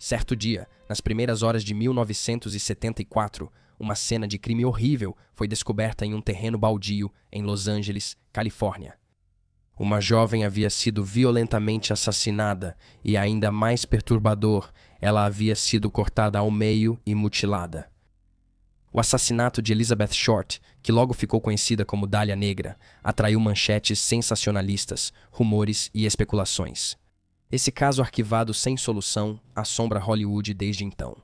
Certo dia, nas primeiras horas de 1974, uma cena de crime horrível foi descoberta em um terreno baldio em Los Angeles, Califórnia. Uma jovem havia sido violentamente assassinada e, ainda mais perturbador, ela havia sido cortada ao meio e mutilada. O assassinato de Elizabeth Short, que logo ficou conhecida como Dália Negra, atraiu manchetes sensacionalistas, rumores e especulações. Esse caso arquivado sem solução assombra Hollywood desde então.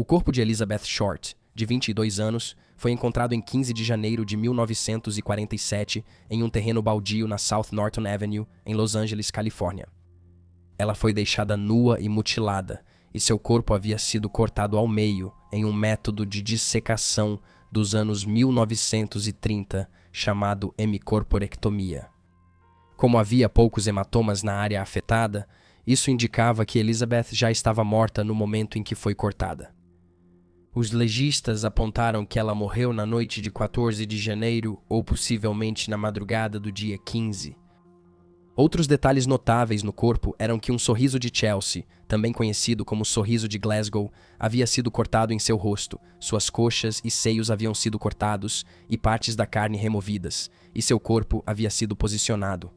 O corpo de Elizabeth Short, de 22 anos, foi encontrado em 15 de janeiro de 1947 em um terreno baldio na South Norton Avenue, em Los Angeles, Califórnia. Ela foi deixada nua e mutilada, e seu corpo havia sido cortado ao meio em um método de dissecação dos anos 1930 chamado hemicorporectomia. Como havia poucos hematomas na área afetada, isso indicava que Elizabeth já estava morta no momento em que foi cortada. Os legistas apontaram que ela morreu na noite de 14 de janeiro ou possivelmente na madrugada do dia 15. Outros detalhes notáveis no corpo eram que um sorriso de Chelsea, também conhecido como sorriso de Glasgow, havia sido cortado em seu rosto, suas coxas e seios haviam sido cortados e partes da carne removidas, e seu corpo havia sido posicionado.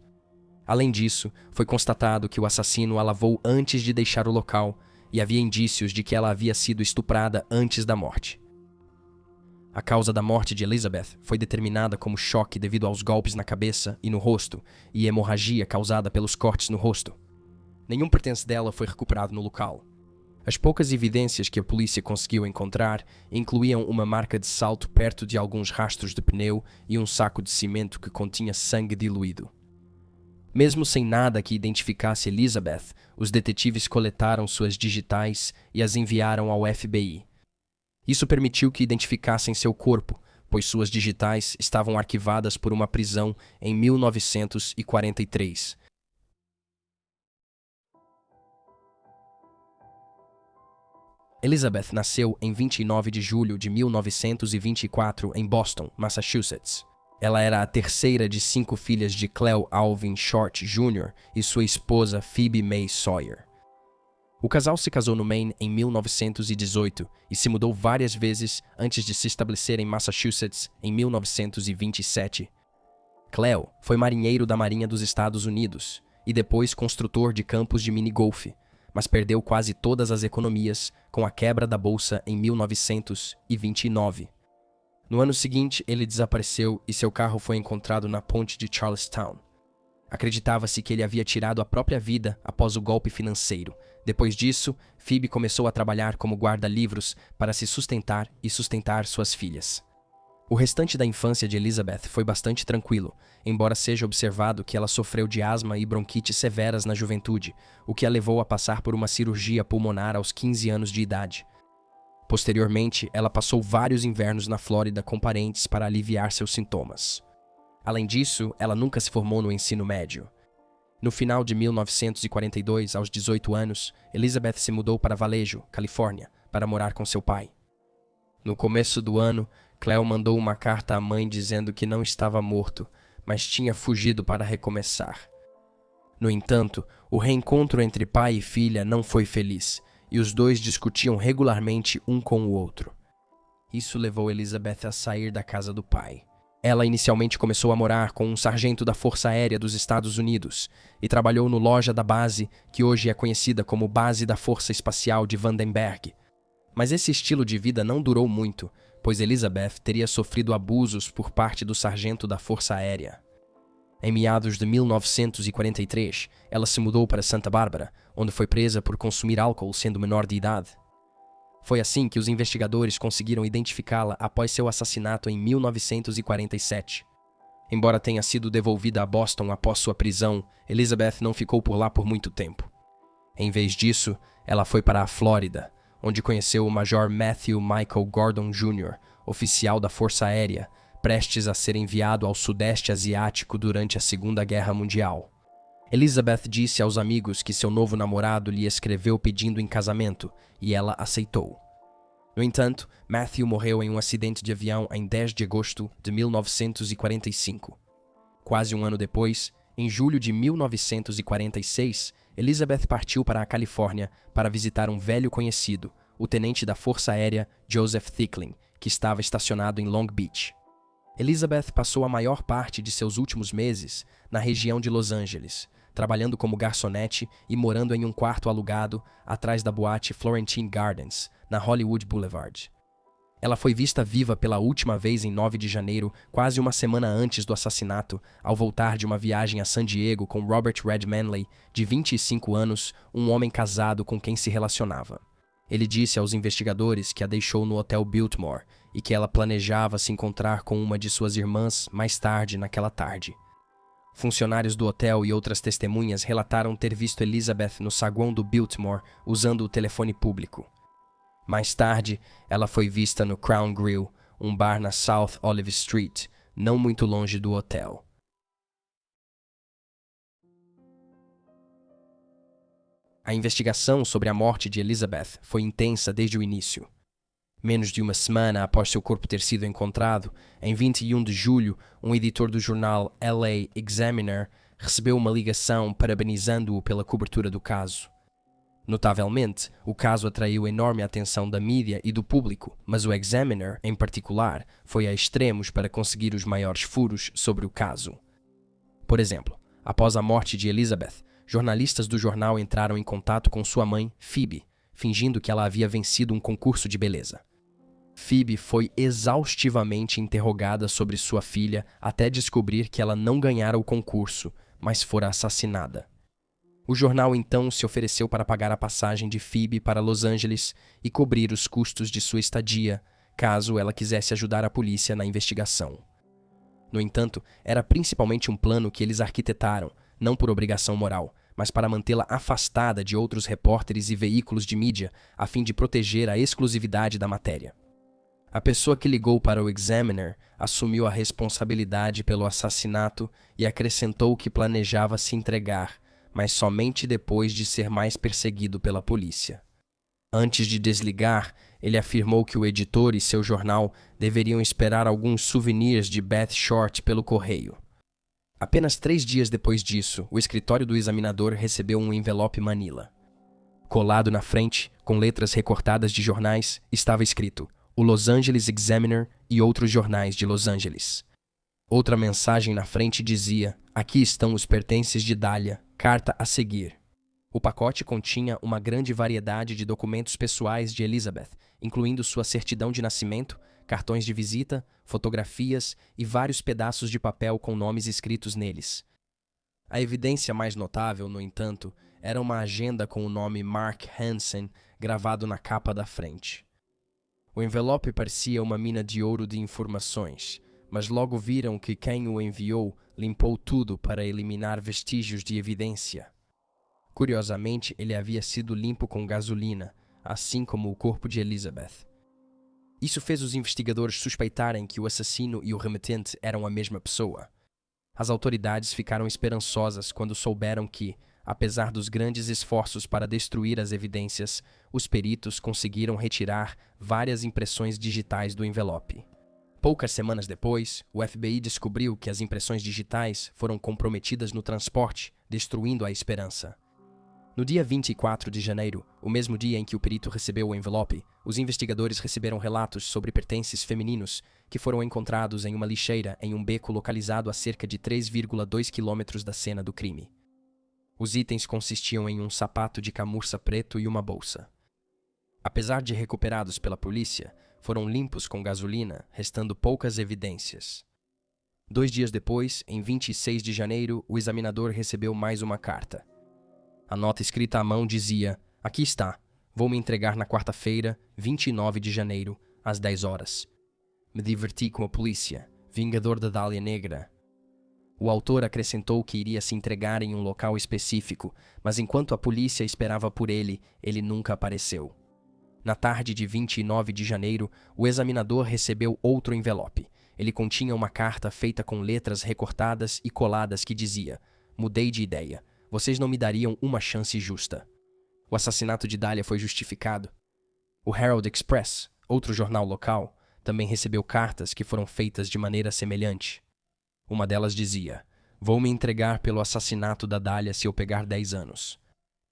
Além disso, foi constatado que o assassino a lavou antes de deixar o local, e havia indícios de que ela havia sido estuprada antes da morte. A causa da morte de Elizabeth foi determinada como choque devido aos golpes na cabeça e no rosto e hemorragia causada pelos cortes no rosto. Nenhum pertence dela foi recuperado no local. As poucas evidências que a polícia conseguiu encontrar incluíam uma marca de salto perto de alguns rastros de pneu e um saco de cimento que continha sangue diluído. Mesmo sem nada que identificasse Elizabeth, os detetives coletaram suas digitais e as enviaram ao FBI. Isso permitiu que identificassem seu corpo, pois suas digitais estavam arquivadas por uma prisão em 1943. Elizabeth nasceu em 29 de julho de 1924 em Boston, Massachusetts. Ela era a terceira de 5 filhas de Cleo Alvin Short Jr. e sua esposa Phoebe May Sawyer. O casal se casou no Maine em 1918 e se mudou várias vezes antes de se estabelecer em Massachusetts em 1927. Cleo foi marinheiro da Marinha dos Estados Unidos e depois construtor de campos de minigolfe, mas perdeu quase todas as economias com a quebra da bolsa em 1929. No ano seguinte, ele desapareceu e seu carro foi encontrado na ponte de Charlestown. Acreditava-se que ele havia tirado a própria vida após o golpe financeiro. Depois disso, Phoebe começou a trabalhar como guarda-livros para se sustentar e sustentar suas filhas. O restante da infância de Elizabeth foi bastante tranquilo, embora seja observado que ela sofreu de asma e bronquite severas na juventude, o que a levou a passar por uma cirurgia pulmonar aos 15 anos de idade. Posteriormente, ela passou vários invernos na Flórida com parentes para aliviar seus sintomas. Além disso, ela nunca se formou no ensino médio. No final de 1942, aos 18 anos, Elizabeth se mudou para Vallejo, Califórnia, para morar com seu pai. No começo do ano, Cleo mandou uma carta à mãe dizendo que não estava morto, mas tinha fugido para recomeçar. No entanto, o reencontro entre pai e filha não foi feliz, e os dois discutiam regularmente um com o outro. Isso levou Elizabeth a sair da casa do pai. Ela inicialmente começou a morar com um sargento da Força Aérea dos Estados Unidos e trabalhou no loja da base, que hoje é conhecida como Base da Força Espacial de Vandenberg. Mas esse estilo de vida não durou muito, pois Elizabeth teria sofrido abusos por parte do sargento da Força Aérea. Em meados de 1943, ela se mudou para Santa Bárbara, onde foi presa por consumir álcool sendo menor de idade. Foi assim que os investigadores conseguiram identificá-la após seu assassinato em 1947. Embora tenha sido devolvida a Boston após sua prisão, Elizabeth não ficou por lá por muito tempo. Em vez disso, ela foi para a Flórida, onde conheceu o Major Matthew Michael Gordon Jr., oficial da Força Aérea, prestes a ser enviado ao Sudeste Asiático durante a Segunda Guerra Mundial. Elizabeth disse aos amigos que seu novo namorado lhe escreveu pedindo em casamento, e ela aceitou. No entanto, Matthew morreu em um acidente de avião em 10 de agosto de 1945. Quase um ano depois, em julho de 1946, Elizabeth partiu para a Califórnia para visitar um velho conhecido, o tenente da Força Aérea Joseph Thickling, que estava estacionado em Long Beach. Elizabeth passou a maior parte de seus últimos meses na região de Los Angeles, trabalhando como garçonete e morando em um quarto alugado atrás da boate Florentine Gardens, na Hollywood Boulevard. Ela foi vista viva pela última vez em 9 de janeiro, quase uma semana antes do assassinato, ao voltar de uma viagem a San Diego com Robert Red Manley, de 25 anos, um homem casado com quem se relacionava. Ele disse aos investigadores que a deixou no Hotel Biltmore e que ela planejava se encontrar com uma de suas irmãs mais tarde naquela tarde. Funcionários do hotel e outras testemunhas relataram ter visto Elizabeth no saguão do Biltmore usando o telefone público. Mais tarde, ela foi vista no Crown Grill, um bar na South Olive Street, não muito longe do hotel. A investigação sobre a morte de Elizabeth foi intensa desde o início. Menos de uma semana após seu corpo ter sido encontrado, em 21 de julho, um editor do jornal LA Examiner recebeu uma ligação parabenizando-o pela cobertura do caso. Notavelmente, o caso atraiu enorme atenção da mídia e do público, mas o Examiner, em particular, foi a extremos para conseguir os maiores furos sobre o caso. Por exemplo, após a morte de Elizabeth, jornalistas do jornal entraram em contato com sua mãe, Phoebe, fingindo que ela havia vencido um concurso de beleza. Phoebe foi exaustivamente interrogada sobre sua filha até descobrir que ela não ganhara o concurso, mas fora assassinada. O jornal então se ofereceu para pagar a passagem de Phoebe para Los Angeles e cobrir os custos de sua estadia, caso ela quisesse ajudar a polícia na investigação. No entanto, era principalmente um plano que eles arquitetaram, não por obrigação moral, mas para mantê-la afastada de outros repórteres e veículos de mídia, a fim de proteger a exclusividade da matéria. A pessoa que ligou para o Examiner assumiu a responsabilidade pelo assassinato e acrescentou que planejava se entregar, mas somente depois de ser mais perseguido pela polícia. Antes de desligar, ele afirmou que o editor e seu jornal deveriam esperar alguns souvenirs de Beth Short pelo correio. Apenas 3 dias depois disso, o escritório do examinador recebeu um envelope Manila. Colado na frente, com letras recortadas de jornais, estava escrito "O Los Angeles Examiner e outros jornais de Los Angeles". Outra mensagem na frente dizia: "Aqui estão os pertences de Dahlia, carta a seguir". O pacote continha uma grande variedade de documentos pessoais de Elizabeth, incluindo sua certidão de nascimento, cartões de visita, fotografias e vários pedaços de papel com nomes escritos neles. A evidência mais notável, no entanto, era uma agenda com o nome Mark Hansen gravado na capa da frente. O envelope parecia uma mina de ouro de informações, mas logo viram que quem o enviou limpou tudo para eliminar vestígios de evidência. Curiosamente, ele havia sido limpo com gasolina, assim como o corpo de Elizabeth. Isso fez os investigadores suspeitarem que o assassino e o remetente eram a mesma pessoa. As autoridades ficaram esperançosas quando souberam que, apesar dos grandes esforços para destruir as evidências, os peritos conseguiram retirar várias impressões digitais do envelope. Poucas semanas depois, o FBI descobriu que as impressões digitais foram comprometidas no transporte, destruindo a esperança. No dia 24 de janeiro, o mesmo dia em que o perito recebeu o envelope, os investigadores receberam relatos sobre pertences femininos que foram encontrados em uma lixeira em um beco localizado a cerca de 3,2 quilômetros da cena do crime. Os itens consistiam em um sapato de camurça preto e uma bolsa. Apesar de recuperados pela polícia, foram limpos com gasolina, restando poucas evidências. 2 dias depois, em 26 de janeiro, o examinador recebeu mais uma carta. A nota escrita à mão dizia: "Aqui está. Vou me entregar na quarta-feira, 29 de janeiro, às 10 horas. Me diverti com a polícia. Vingador da Dália Negra." O autor acrescentou que iria se entregar em um local específico, mas enquanto a polícia esperava por ele, ele nunca apareceu. Na tarde de 29 de janeiro, o examinador recebeu outro envelope. Ele continha uma carta feita com letras recortadas e coladas que dizia: "Mudei de ideia. Vocês não me dariam uma chance justa." O assassinato de Dahlia foi justificado. O Herald Express, outro jornal local, também recebeu cartas que foram feitas de maneira semelhante. Uma delas dizia: "Vou me entregar pelo assassinato da Dahlia se eu pegar 10 anos.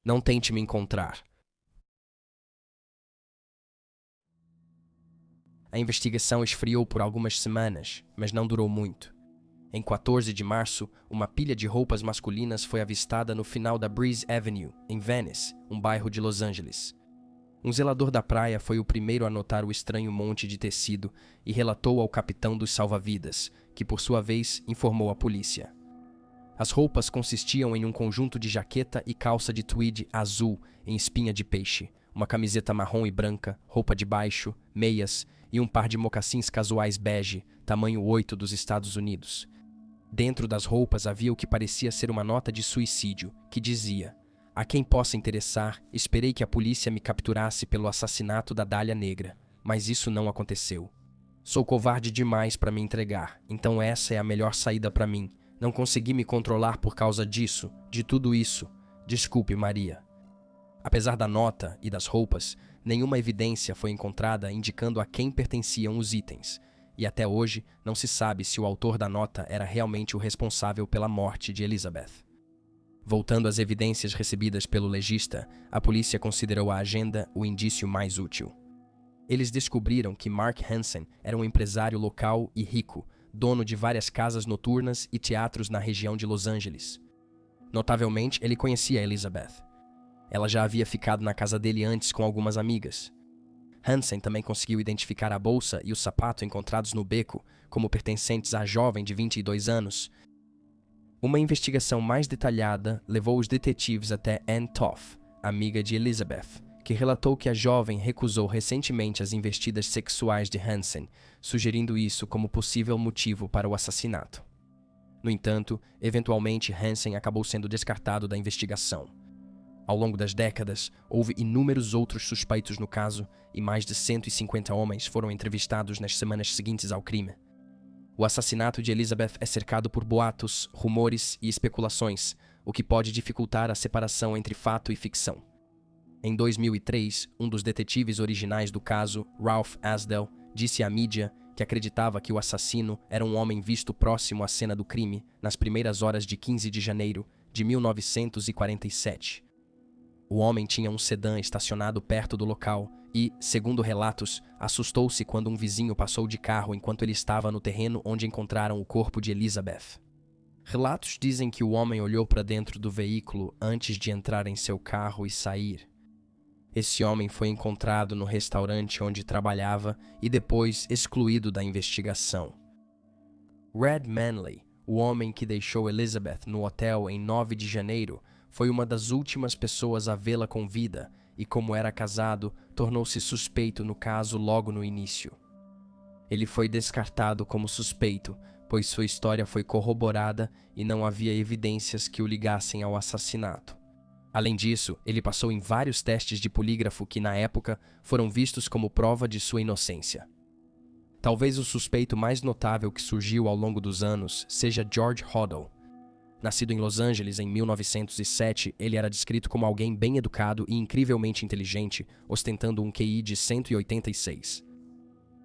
Não tente me encontrar." A investigação esfriou por algumas semanas, mas não durou muito. Em 14 de março, uma pilha de roupas masculinas foi avistada no final da Breeze Avenue, em Venice, um bairro de Los Angeles. Um zelador da praia foi o primeiro a notar o estranho monte de tecido e relatou ao capitão dos salva-vidas, que por sua vez informou a polícia. As roupas consistiam em um conjunto de jaqueta e calça de tweed azul em espinha de peixe, uma camiseta marrom e branca, roupa de baixo, meias e um par de mocassins casuais bege, tamanho 8 dos Estados Unidos. Dentro das roupas havia o que parecia ser uma nota de suicídio, que dizia: "A quem possa interessar, esperei que a polícia me capturasse pelo assassinato da Dahlia Negra, mas isso não aconteceu. Sou covarde demais para me entregar, então essa é a melhor saída para mim. Não consegui me controlar por causa disso, de tudo isso. Desculpe, Maria." Apesar da nota e das roupas, nenhuma evidência foi encontrada indicando a quem pertenciam os itens, e até hoje não se sabe se o autor da nota era realmente o responsável pela morte de Elizabeth. Voltando às evidências recebidas pelo legista, a polícia considerou a agenda o indício mais útil. Eles descobriram que Mark Hansen era um empresário local e rico, dono de várias casas noturnas e teatros na região de Los Angeles. Notavelmente, ele conhecia Elizabeth. Ela já havia ficado na casa dele antes com algumas amigas. Hansen também conseguiu identificar a bolsa e o sapato encontrados no beco como pertencentes à jovem de 22 anos. Uma investigação mais detalhada levou os detetives até Ann Toff, amiga de Elizabeth, que relatou que a jovem recusou recentemente as investidas sexuais de Hansen, sugerindo isso como possível motivo para o assassinato. No entanto, eventualmente Hansen acabou sendo descartado da investigação. Ao longo das décadas, houve inúmeros outros suspeitos no caso e mais de 150 homens foram entrevistados nas semanas seguintes ao crime. O assassinato de Elizabeth é cercado por boatos, rumores e especulações, o que pode dificultar a separação entre fato e ficção. Em 2003, um dos detetives originais do caso, Ralph Asdell, disse à mídia que acreditava que o assassino era um homem visto próximo à cena do crime nas primeiras horas de 15 de janeiro de 1947. O homem tinha um sedã estacionado perto do local e, segundo relatos, assustou-se quando um vizinho passou de carro enquanto ele estava no terreno onde encontraram o corpo de Elizabeth. Relatos dizem que o homem olhou para dentro do veículo antes de entrar em seu carro e sair. Esse homem foi encontrado no restaurante onde trabalhava e depois excluído da investigação. Red Manley, o homem que deixou Elizabeth no hotel em 9 de janeiro, foi uma das últimas pessoas a vê-la com vida e, como era casado, tornou-se suspeito no caso logo no início. Ele foi descartado como suspeito, pois sua história foi corroborada e não havia evidências que o ligassem ao assassinato. Além disso, ele passou em vários testes de polígrafo que, na época, foram vistos como prova de sua inocência. Talvez o suspeito mais notável que surgiu ao longo dos anos seja George Hodel. Nascido em Los Angeles em 1907, ele era descrito como alguém bem educado e incrivelmente inteligente, ostentando um QI de 186.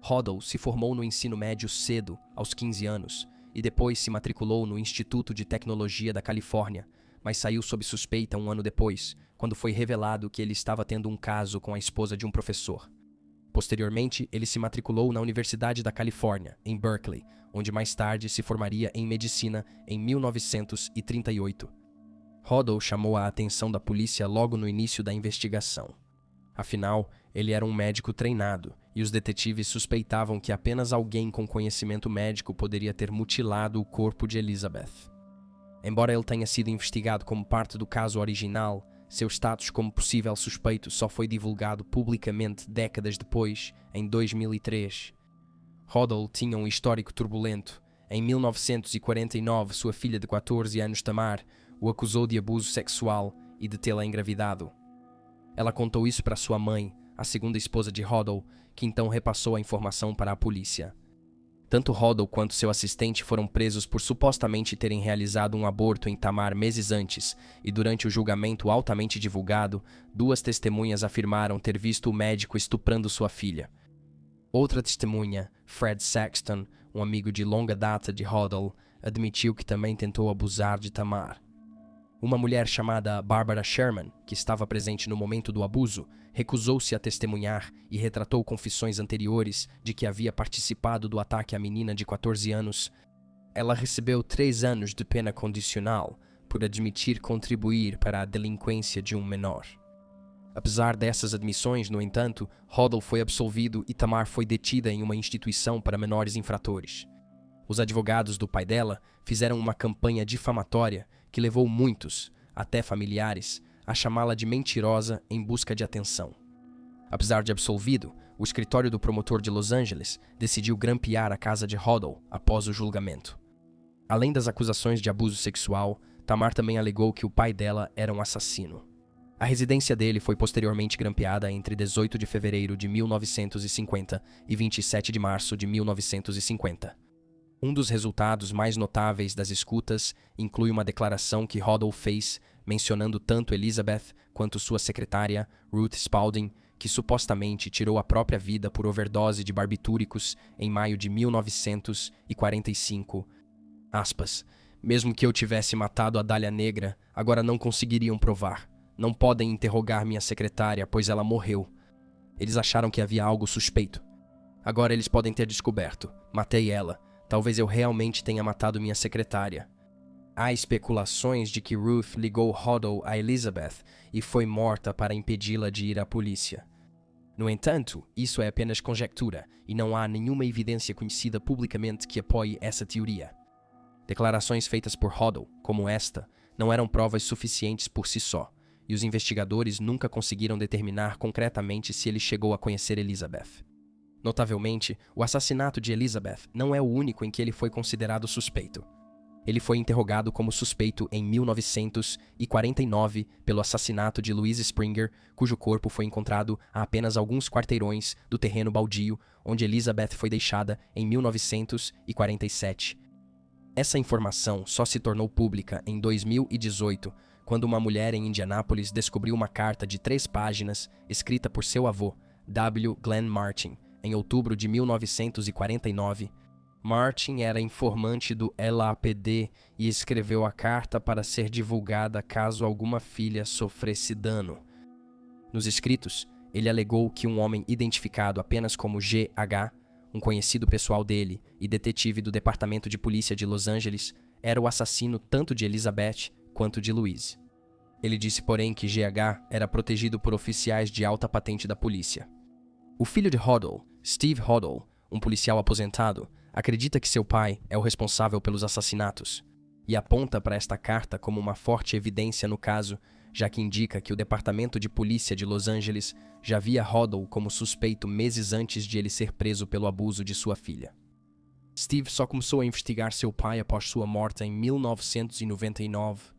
Hodel se formou no ensino médio cedo, aos 15 anos, e depois se matriculou no Instituto de Tecnologia da Califórnia, mas saiu sob suspeita um ano depois, quando foi revelado que ele estava tendo um caso com a esposa de um professor. Posteriormente, ele se matriculou na Universidade da Califórnia, em Berkeley, onde mais tarde se formaria em medicina em 1938. Hodel chamou a atenção da polícia logo no início da investigação. Afinal, ele era um médico treinado, e os detetives suspeitavam que apenas alguém com conhecimento médico poderia ter mutilado o corpo de Elizabeth. Embora ele tenha sido investigado como parte do caso original, seu status como possível suspeito só foi divulgado publicamente décadas depois, em 2003. Hodel tinha um histórico turbulento. Em 1949, sua filha de 14 anos, Tamar, o acusou de abuso sexual e de tê-la engravidado. Ela contou isso para sua mãe, a segunda esposa de Hodel, que então repassou a informação para a polícia. Tanto Hoddle quanto seu assistente foram presos por supostamente terem realizado um aborto em Tamar meses antes, e durante o julgamento altamente divulgado, 2 testemunhas afirmaram ter visto o médico estuprando sua filha. Outra testemunha, Fred Saxton, um amigo de longa data de Hoddle, admitiu que também tentou abusar de Tamar. Uma mulher chamada Barbara Sherman, que estava presente no momento do abuso, recusou-se a testemunhar e retratou confissões anteriores de que havia participado do ataque à menina de 14 anos. Ela recebeu 3 anos de pena condicional por admitir contribuir para a delinquência de um menor. Apesar dessas admissões, no entanto, Hoddle foi absolvido e Tamar foi detida em uma instituição para menores infratores. Os advogados do pai dela fizeram uma campanha difamatória que levou muitos, até familiares, a chamá-la de mentirosa em busca de atenção. Apesar de absolvido, o escritório do promotor de Los Angeles decidiu grampear a casa de Hoddle após o julgamento. Além das acusações de abuso sexual, Tamar também alegou que o pai dela era um assassino. A residência dele foi posteriormente grampeada entre 18 de fevereiro de 1950 e 27 de março de 1950. Um dos resultados mais notáveis das escutas inclui uma declaração que Hoddle fez mencionando tanto Elizabeth quanto sua secretária, Ruth Spalding, que supostamente tirou a própria vida por overdose de barbitúricos em maio de 1945. Aspas, mesmo que eu tivesse matado a Dália Negra, agora não conseguiriam provar. Não podem interrogar minha secretária, pois ela morreu. Eles acharam que havia algo suspeito. Agora eles podem ter descoberto. Matei ela. Talvez eu realmente tenha matado minha secretária. Há especulações de que Ruth ligou Hoddle a Elizabeth e foi morta para impedi-la de ir à polícia. No entanto, isso é apenas conjectura e não há nenhuma evidência conhecida publicamente que apoie essa teoria. Declarações feitas por Hoddle, como esta, não eram provas suficientes por si só, e os investigadores nunca conseguiram determinar concretamente se ele chegou a conhecer Elizabeth. Notavelmente, o assassinato de Elizabeth não é o único em que ele foi considerado suspeito. Ele foi interrogado como suspeito em 1949 pelo assassinato de Louise Springer, cujo corpo foi encontrado a apenas alguns quarteirões do terreno baldio onde Elizabeth foi deixada em 1947. Essa informação só se tornou pública em 2018, quando uma mulher em Indianápolis descobriu uma carta de 3 páginas escrita por seu avô, W. Glenn Martin, em outubro de 1949. Martin era informante do LAPD e escreveu a carta para ser divulgada caso alguma filha sofresse dano. Nos escritos, ele alegou que um homem identificado apenas como G.H., um conhecido pessoal dele e detetive do Departamento de Polícia de Los Angeles, era o assassino tanto de Elizabeth quanto de Louise. Ele disse, porém, que G.H. era protegido por oficiais de alta patente da polícia. O filho de Hoddle, Steve Hoddle, um policial aposentado, acredita que seu pai é o responsável pelos assassinatos e aponta para esta carta como uma forte evidência no caso, já que indica que o Departamento de Polícia de Los Angeles já via Hoddle como suspeito meses antes de ele ser preso pelo abuso de sua filha. Steve só começou a investigar seu pai após sua morte em 1999.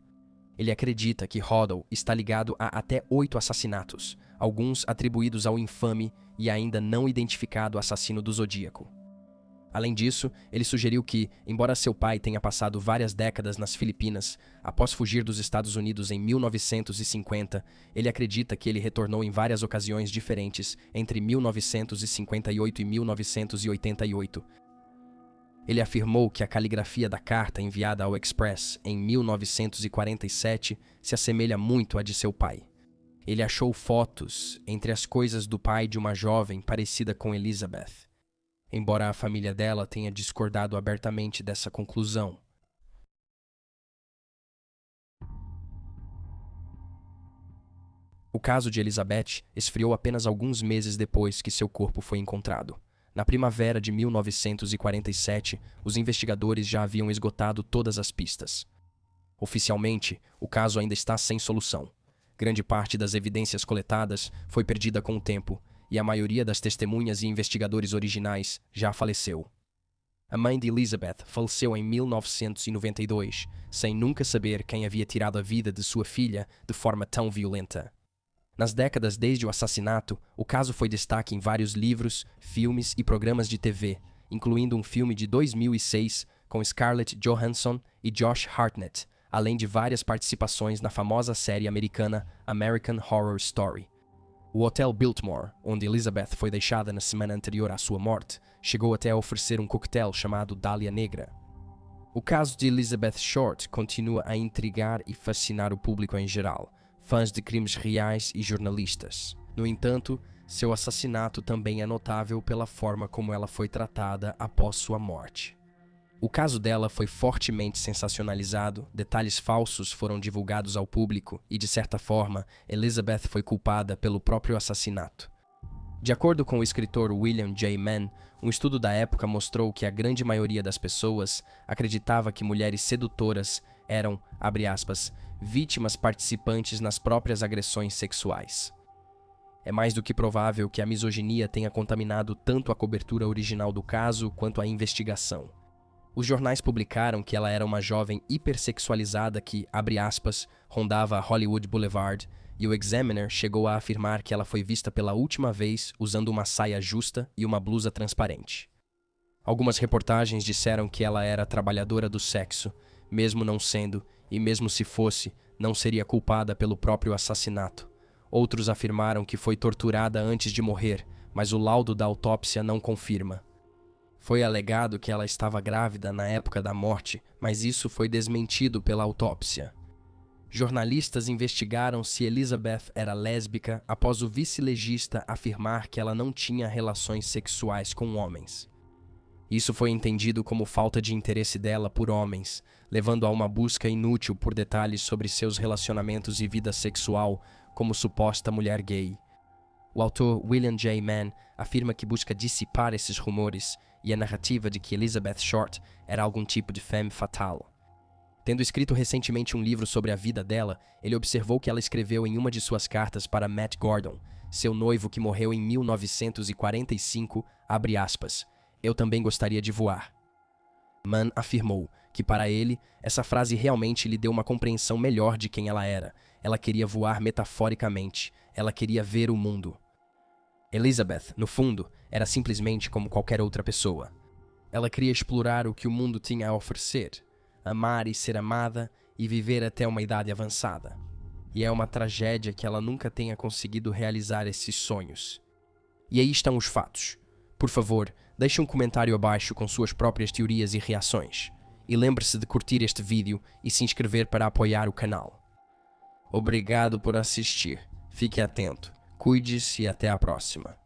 Ele acredita que Hoddle está ligado a até 8 assassinatos, alguns atribuídos ao infame e ainda não identificado assassino do Zodíaco. Além disso, ele sugeriu que, embora seu pai tenha passado várias décadas nas Filipinas, após fugir dos Estados Unidos em 1950, ele acredita que ele retornou em várias ocasiões diferentes entre 1958 e 1988. Ele afirmou que a caligrafia da carta enviada ao Express em 1947 se assemelha muito à de seu pai. Ele achou fotos entre as coisas do pai de uma jovem parecida com Elizabeth, embora a família dela tenha discordado abertamente dessa conclusão. O caso de Elizabeth esfriou apenas alguns meses depois que seu corpo foi encontrado. Na primavera de 1947, os investigadores já haviam esgotado todas as pistas. Oficialmente, o caso ainda está sem solução. Grande parte das evidências coletadas foi perdida com o tempo, e a maioria das testemunhas e investigadores originais já faleceu. A mãe de Elizabeth faleceu em 1992, sem nunca saber quem havia tirado a vida de sua filha de forma tão violenta. Nas décadas desde o assassinato, o caso foi destaque em vários livros, filmes e programas de TV, incluindo um filme de 2006 com Scarlett Johansson e Josh Hartnett, além de várias participações na famosa série americana American Horror Story. O Hotel Biltmore, onde Elizabeth foi deixada na semana anterior à sua morte, chegou até a oferecer um coquetel chamado Dália Negra. O caso de Elizabeth Short continua a intrigar e fascinar o público em geral, fãs de crimes reais e jornalistas. No entanto, seu assassinato também é notável pela forma como ela foi tratada após sua morte. O caso dela foi fortemente sensacionalizado, detalhes falsos foram divulgados ao público e, de certa forma, Elizabeth foi culpada pelo próprio assassinato. De acordo com o escritor William J. Mann, um estudo da época mostrou que a grande maioria das pessoas acreditava que mulheres sedutoras eram, abre aspas, vítimas participantes nas próprias agressões sexuais. É mais do que provável que a misoginia tenha contaminado tanto a cobertura original do caso quanto a investigação. Os jornais publicaram que ela era uma jovem hipersexualizada que, abre aspas, rondava Hollywood Boulevard, e o Examiner chegou a afirmar que ela foi vista pela última vez usando uma saia justa e uma blusa transparente. Algumas reportagens disseram que ela era trabalhadora do sexo, mesmo não sendo, e mesmo se fosse, não seria culpada pelo próprio assassinato. Outros afirmaram que foi torturada antes de morrer, mas o laudo da autópsia não confirma. Foi alegado que ela estava grávida na época da morte, mas isso foi desmentido pela autópsia. Jornalistas investigaram se Elizabeth era lésbica após o vice-legista afirmar que ela não tinha relações sexuais com homens. Isso foi entendido como falta de interesse dela por homens, levando a uma busca inútil por detalhes sobre seus relacionamentos e vida sexual como suposta mulher gay. O autor William J. Mann afirma que busca dissipar esses rumores e a narrativa de que Elizabeth Short era algum tipo de femme fatale. Tendo escrito recentemente um livro sobre a vida dela, ele observou que ela escreveu em uma de suas cartas para Matt Gordon, seu noivo que morreu em 1945, abre aspas, "Eu também gostaria de voar." Mann afirmou que para ele, essa frase realmente lhe deu uma compreensão melhor de quem ela era. Ela queria voar metaforicamente, ela queria ver o mundo. Elizabeth, no fundo, era simplesmente como qualquer outra pessoa. Ela queria explorar o que o mundo tinha a oferecer, amar e ser amada e viver até uma idade avançada. E é uma tragédia que ela nunca tenha conseguido realizar esses sonhos. E aí estão os fatos. Por favor, deixe um comentário abaixo com suas próprias teorias e reações. E lembre-se de curtir este vídeo e se inscrever para apoiar o canal. Obrigado por assistir. Fique atento. Cuide-se e até a próxima.